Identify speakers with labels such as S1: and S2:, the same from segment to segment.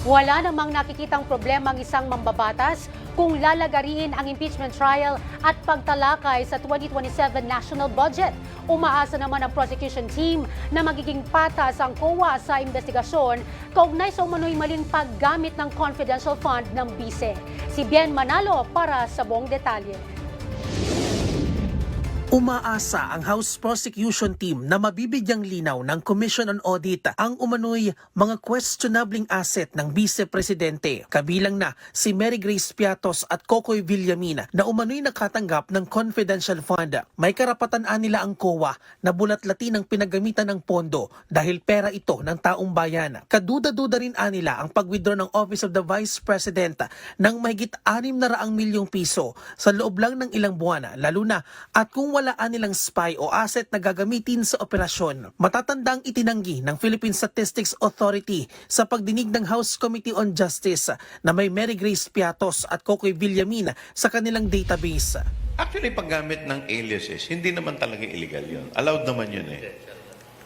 S1: Wala namang nakikitang problema ang isang mambabatas kung lalagariin ang impeachment trial at pagtalakay sa 2027 national budget. Umaasa naman ang prosecution team na magiging patas ang COA sa investigasyon kaugnay sa umano'y maling paggamit ng confidential fund ng bise. Si Bien Manalo para sa buong detalye.
S2: Umaasa ang House Prosecution Team na mabibigyang linaw ng Commission on Audit ang umano'y mga questionabling asset ng Vice Presidente, kabilang na si Mary Grace Piatos at Cocoy Villamin na umano'y nakatanggap ng confidential fund. May karapatan nila ang COA na bulat-latin ang pinagamitan ng pondo dahil pera ito ng taong bayan. Kaduda-duda rin nila ang pag-withdraw ng Office of the Vice President ng mahigit 600 milyong piso sa loob lang ng ilang buwan, lalo na at kung wala nilang spy o asset na gagamitin sa operasyon. Matatandang itinanggi ng Philippine Statistics Authority sa pagdinig ng House Committee on Justice na may Mary Grace Piatos at Cocoy Villamin sa kanilang database.
S3: Actually, paggamit ng aliases, hindi naman talaga illegal yun. Allowed naman yun eh.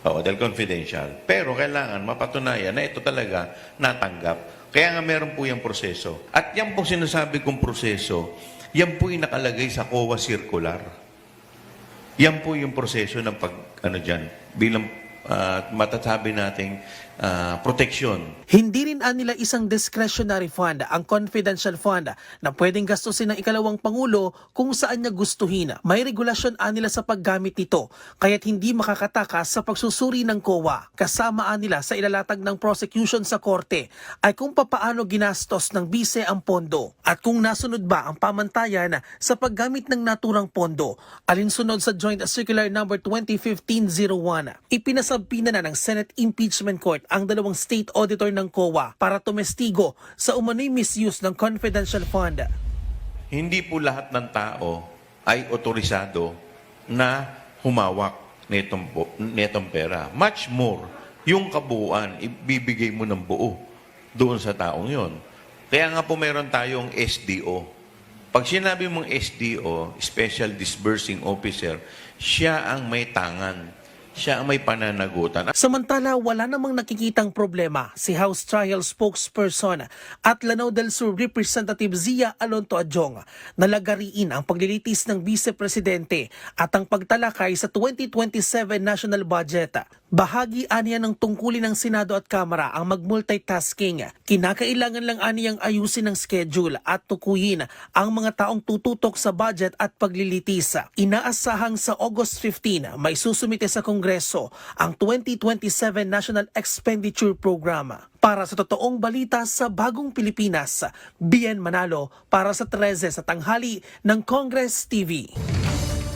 S3: Oo, dahil confidential. Pero kailangan mapatunayan na ito talaga natanggap. Kaya nga meron po yung proseso. At yan po sinasabi kong proseso, yan po yung nakalagay sa COA circular. Yan po yung proseso ng bilang matasabi nating proteksyon.
S2: Hindi rin nila isang discretionary fund ang confidential fund na pwedeng gastusin ng ikalawang pangulo kung saan niya gustuhin. May regulasyon nila sa paggamit nito, kaya't hindi makakatakas sa pagsusuri ng COA. Kasama nila sa ilalatag ng prosecution sa korte ay kung papaano ginastos ng bise ang pondo at kung nasunod ba ang pamantayan sa paggamit ng naturang pondo. Alinsunod sa Joint Circular No. 2015-01, ipinasabpina na ng Senate Impeachment Court ang dalawang state auditor ng COA para tumestigo sa umano'y misuse ng confidential fund.
S3: Hindi po lahat ng tao ay otorisado na humawak netong pera. Much more, yung kabuuan, ibibigay mo ng buo doon sa taong yon. Kaya nga po meron tayong SDO. Pag sinabi mong SDO, Special Disbursing Officer, siya ang may tangan. Siya ang may pananagutan.
S2: Samantala, wala namang nakikitang problema si House Trial Spokesperson at Lanao del Sur Representative Zia Alonto Adjong na lagariin ang paglilitis ng Vice Presidente at ang pagtalakay sa 2027 national budget. Bahagi aniya ng tungkulin ng Senado at Kamara ang mag-multitasking. Kinakailangan lang aniyang ayusin ang schedule at tukuyin ang mga taong tututok sa budget at paglilitis. Inaasahang sa August 15 may susumite sa Kongreso ang 2027 National Expenditure Program. Para sa totoong balita sa Bagong Pilipinas, Bien Manalo para sa 13 sa tanghali ng Congress TV.